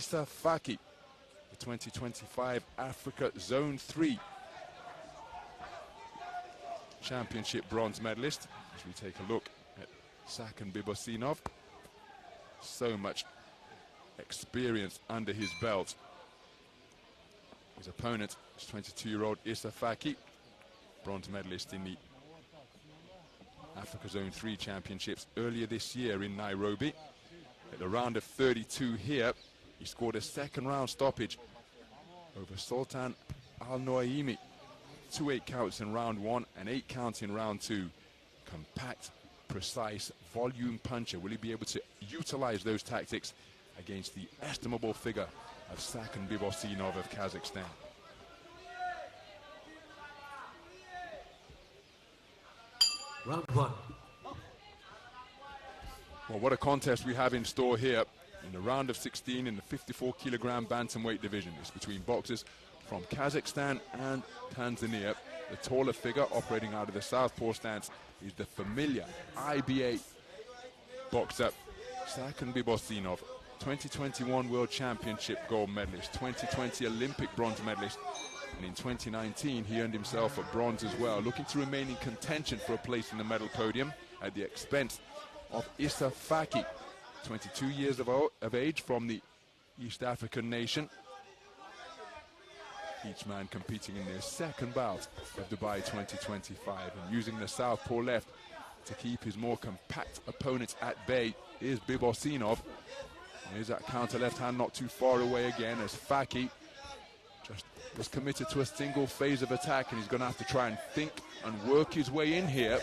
Issa Faki, the 2025 Africa Zone 3 Championship bronze medalist. As we take a look at Saken BIBOSSINOV, so much experience under his belt. His opponent is 22-year-old Issa Faki, bronze medalist in the Africa Zone 3 Championships earlier this year in Nairobi. At the round of 32 here, he scored a second round stoppage over Sultan Al Noaimi. 2 8 counts in round 1 and 8 counts in round 2. Compact, precise, volume puncher. Will he be able to utilize those tactics against the estimable figure of Saken BIBOSSINOV of Kazakhstan? Round 1. Well, what a contest we have in store here in the round of 16 in the 54-kilogram bantamweight division. It's between boxers from Kazakhstan and Tanzania. The taller figure operating out of the southpaw stance is the familiar IBA boxer Saken BIBOSSINOV, 2021 World Championship gold medalist, 2020 Olympic bronze medalist, and in 2019 he earned himself a bronze as well, looking to remain in contention for a place in the medal podium at the expense of Issa Faki, 22 years of age, from the East African nation. Each man competing in their second bout of Dubai 2025 and using the southpaw left to keep his more compact opponents at bay is BIBOSSINOV. Here's that counter left hand not too far away again as Faki just was committed to a single phase of attack, and he's going to have to try and think and work his way in here,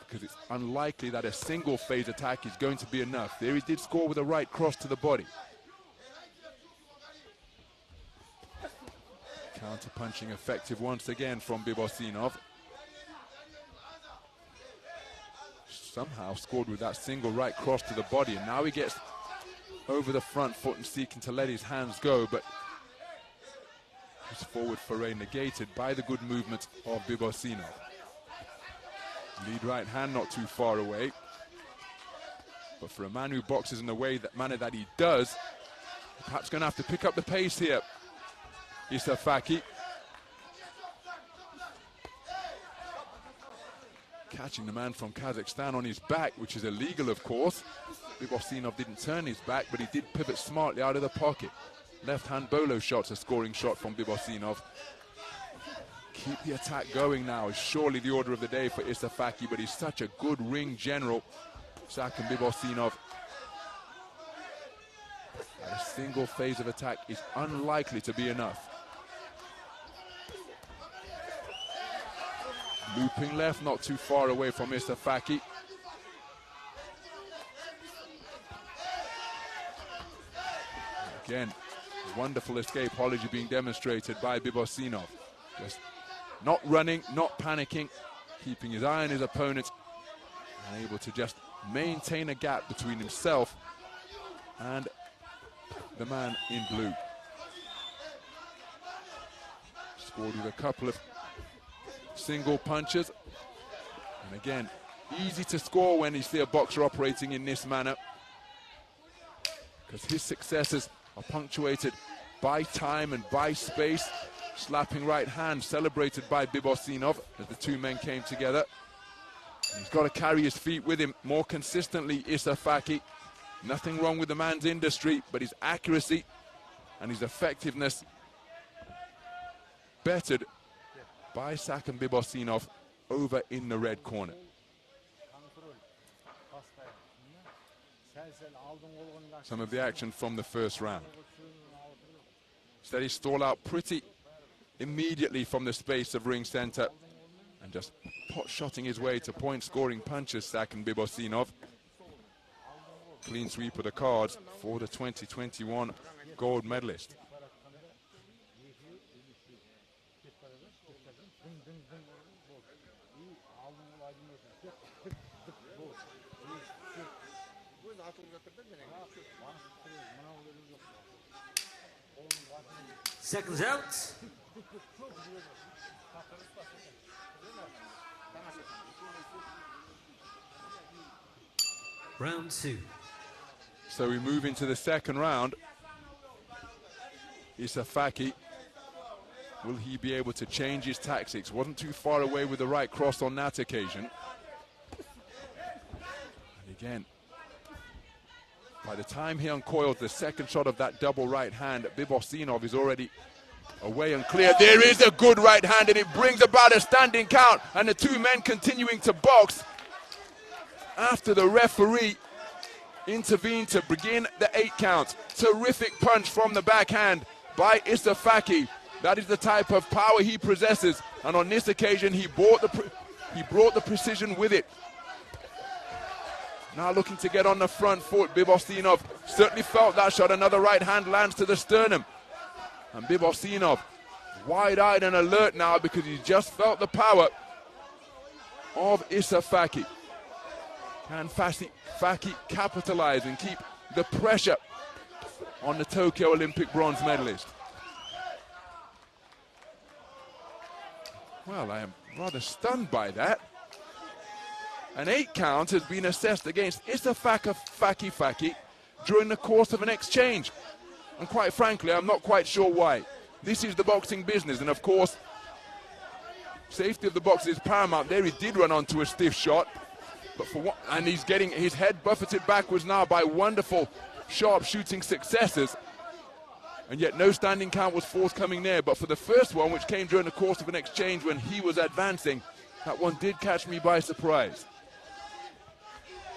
because it's unlikely that a single phase attack is going to be enough. There he did score with a right cross to the body. Counter punching effective once again from BIBOSSINOV. Somehow scored with that single right cross to the body, and now he gets over the front foot and seeking to let his hands go, but his forward foray negated by the good movement of BIBOSSINOV. Lead right hand not too far away, but for a man who boxes in the manner that he does, perhaps going to have to pick up the pace here. Issa Faki catching the man from Kazakhstan on his back, which is illegal, of course. BIBOSSINOV didn't turn his back, but he did pivot smartly out of the pocket. Left hand bolo shot's a scoring shot from BIBOSSINOV. Keep the attack going now is surely the order of the day for Issa Faki, but he's such a good ring general, Saken BIBOSSINOV. A single phase of attack is unlikely to be enough. Looping left, not too far away from Issa Faki. Again, wonderful escapology being demonstrated by BIBOSSINOV. Just not running, not panicking, keeping his eye on his opponent, and able to just maintain a gap between himself and the man in blue. Scored with a couple of single punches, and again, easy to score when you see a boxer operating in this manner, because his successes are punctuated by time and by space. Slapping right hand celebrated by BIBOSSINOV as the two men came together. And he's got to carry his feet with him more consistently, Issa Faki. Nothing wrong with the man's industry, but his accuracy and his effectiveness bettered by Saken BIBOSSINOV over in the red corner. Some of the action from the first round. Steady stall out pretty immediately from the space of ring center, and just pot-shotting his way to point-scoring punches, Saken BIBOSSINOV. Clean sweep of the cards for the 2021 gold medalist. Seconds out. Round 2. So we move into the second round. Issa Faki, will he be able to change his tactics? Wasn't too far away with the right cross on that occasion. And again, by the time he uncoils the second shot of that double right hand, BIBOSSINOV is already away and clear. There is a good right hand, and it brings about a standing count, and the two men continuing to box after the referee intervened to begin the 8 count. Terrific punch from the backhand by Issa Faki. That is the type of power he possesses, and on this occasion he brought the precision with it. Now looking to get on the front foot. BIBOSSINOV certainly felt that shot. Another right hand lands to the sternum, and BIBOSSINOV wide-eyed and alert now because he just felt the power of Issa Faki. Can Faki capitalize and keep the pressure on the Tokyo Olympic bronze medalist? Well, I am rather stunned by that. An 8 count has been assessed against Issa Faki Faki during the course of an exchange. And quite frankly, I'm not quite sure why. This is the boxing business, and of course, safety of the boxer is paramount. There he did run onto a stiff shot, but for what? And he's getting his head buffeted backwards now by wonderful sharp shooting successes. And yet no standing count was forthcoming there. But for the first one, which came during the course of an exchange when he was advancing, that one did catch me by surprise.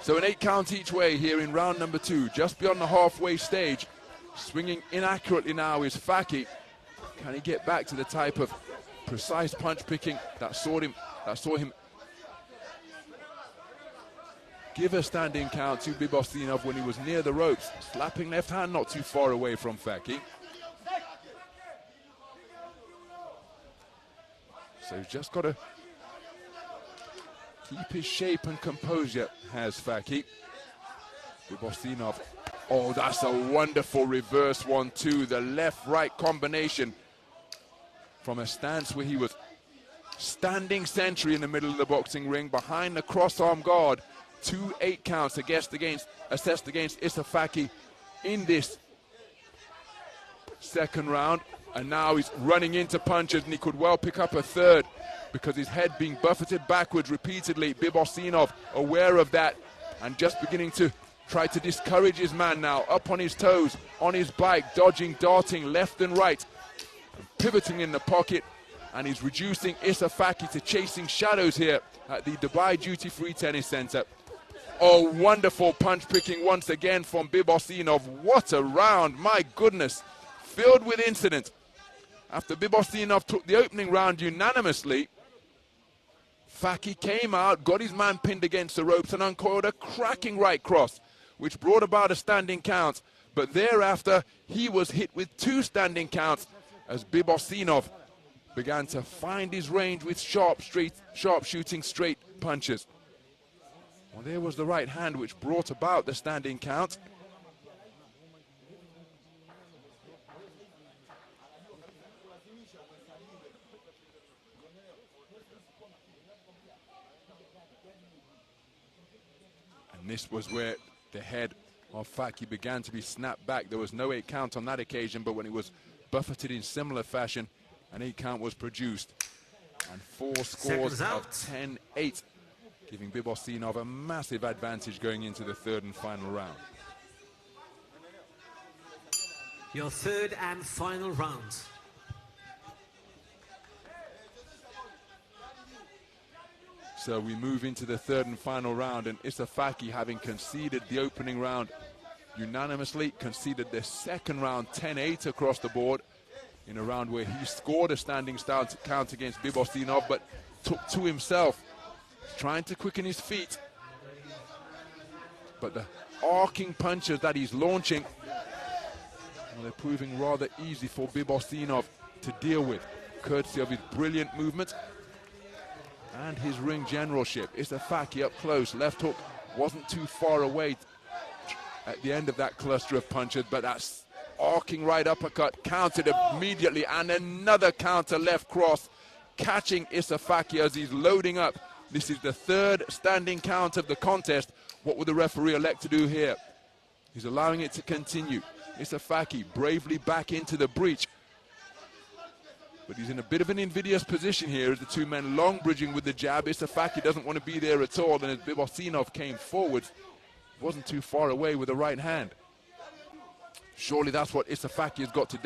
So an 8 count each way here in round number 2, just beyond the halfway stage. Swinging inaccurately now is Faki. Can he get back to the type of precise punch picking that saw him give a standing count to BIBOSSINOV when he was near the ropes? Slapping left hand not too far away from Faki. So he's just got to keep his shape and composure, has Faki. BIBOSSINOV, oh, that's a wonderful reverse 1-2. The left-right combination from a stance where he was standing sentry in the middle of the boxing ring behind the cross-arm guard. 2 8 counts assessed against Issa Faki in this second round. And now he's running into punches, and he could well pick up a third because his head being buffeted backwards repeatedly. BIBOSSINOV aware of that and just beginning to try to discourage his man now. Up on his toes, on his bike, dodging, darting left and right, pivoting in the pocket, and he's reducing Issa Faki to chasing shadows here at the Dubai Duty Free Tennis Center. Oh, wonderful punch picking once again from BIBOSSINOV. What a round, my goodness, filled with incident. After BIBOSSINOV took the opening round unanimously, Faki came out, got his man pinned against the ropes and uncoiled a cracking right cross, which brought about a standing count. But thereafter, he was hit with 2 standing counts as BIBOSSINOV began to find his range with sharp shooting straight punches. Well, there was the right hand which brought about the standing count. And this was where the head of Faki began to be snapped back. There was no 8 count on that occasion, but when it was buffeted in similar fashion, an 8 count was produced. And 4 scores of 10-8, giving BIBOSSINOV a massive advantage going into the third and final round. Your third and final round. So we move into the third and final round, and Issa Faki, having conceded the opening round unanimously, conceded the second round 10-8 across the board in a round where he scored a standing count against BIBOSSINOV, but took to himself, trying to quicken his feet. But the arcing punches that he's launching, well, they're proving rather easy for BIBOSSINOV to deal with, courtesy of his brilliant movement and his ring generalship. Issa Faki up close, left hook wasn't too far away at the end of that cluster of punches, but that's arcing right uppercut countered immediately, and another counter left cross catching Issa Faki as he's loading up. This is the third standing count of the contest. What will the referee elect to do here? He's allowing it to continue. Issa Faki bravely back into the breach. But he's in a bit of an invidious position here as the two men long bridging with the jab. Issa Faki doesn't want to be there at all, and as BIBOSSINOV came forward, wasn't too far away with the right hand. Surely that's what Issa Faki has got to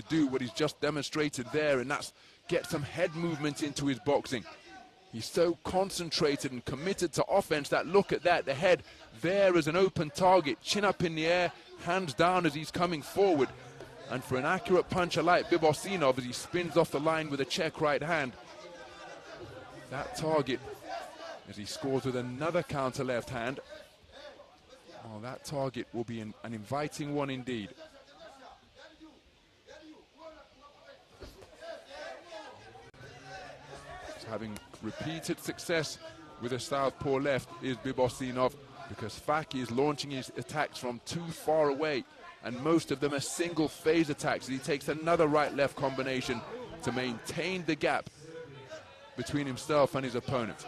do what he's just demonstrated there, and that's get some head movement into his boxing. He's so concentrated and committed to offense that look at that, the head there as an open target, chin up in the air, hands down as he's coming forward. And for an accurate puncher like BIBOSSINOV, as he spins off the line with a check right hand, that target, as he scores with another counter left hand, oh, that target will be an inviting one indeed. So having repeated success with a southpaw left is BIBOSSINOV, because Faki is launching his attacks from too far away, and most of them are single phase attacks. He takes another right-left combination to maintain the gap between himself and his opponent.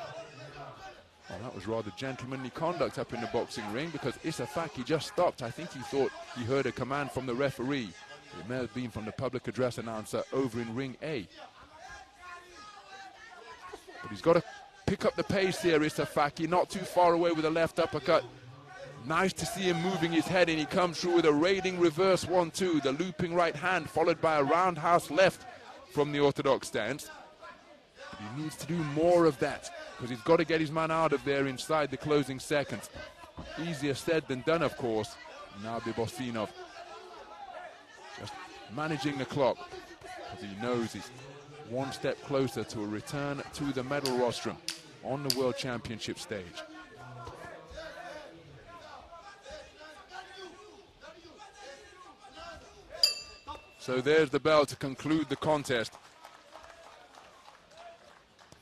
Oh, that was rather gentlemanly conduct up in the boxing ring, because Issa Faki just stopped. I think he thought he heard a command from the referee. It may have been from the public address announcer over in ring A. But he's got to pick up the pace here, Issa Faki, not too far away with a left uppercut. Nice to see him moving his head, and he comes through with a raiding reverse 1-2, the looping right hand followed by a roundhouse left from the orthodox stance. But he needs to do more of that, because he's got to get his man out of there inside the closing seconds. Easier said than done, of course. Now BIBOSSINOV just managing the clock, because he knows he's one step closer to a return to the medal rostrum on the World Championship stage. So there's the bell to conclude the contest.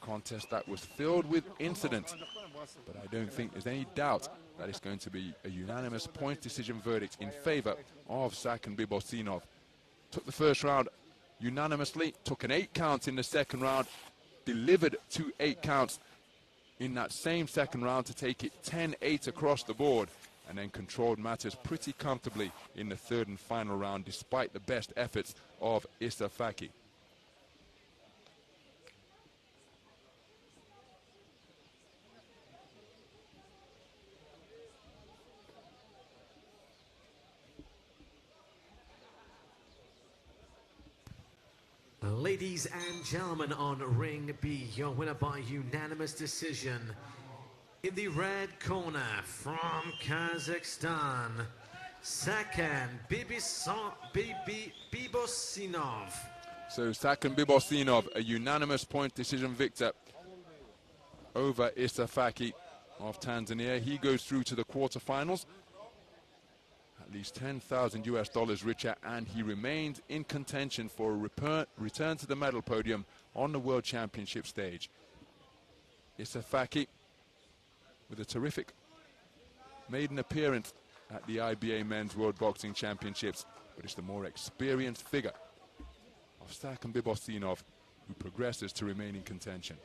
A contest that was filled with incident, but I don't think there's any doubt that it's going to be a unanimous point decision verdict in favor of Saken BIBOSSINOV. Took the first round unanimously, took an 8 count in the second round, delivered 2 8 counts in that same second round to take it 10-8 across the board, and then controlled matters pretty comfortably in the third and final round, despite the best efforts of Issa Faki. Ladies and gentlemen, on Ring B, your winner by unanimous decision, in the red corner from Kazakhstan, Saken BIBOSSINOV. So Saken BIBOSSINOV, a unanimous point decision victor over Issa Faki of Tanzania. He goes through to the quarterfinals, at least $10,000 richer, and he remains in contention for a return to the medal podium on the World Championship stage. Issa Faki, with a terrific maiden appearance at the IBA Men's World Boxing Championships, but it's the more experienced figure of Saken BIBOSSINOV who progresses to remain in contention.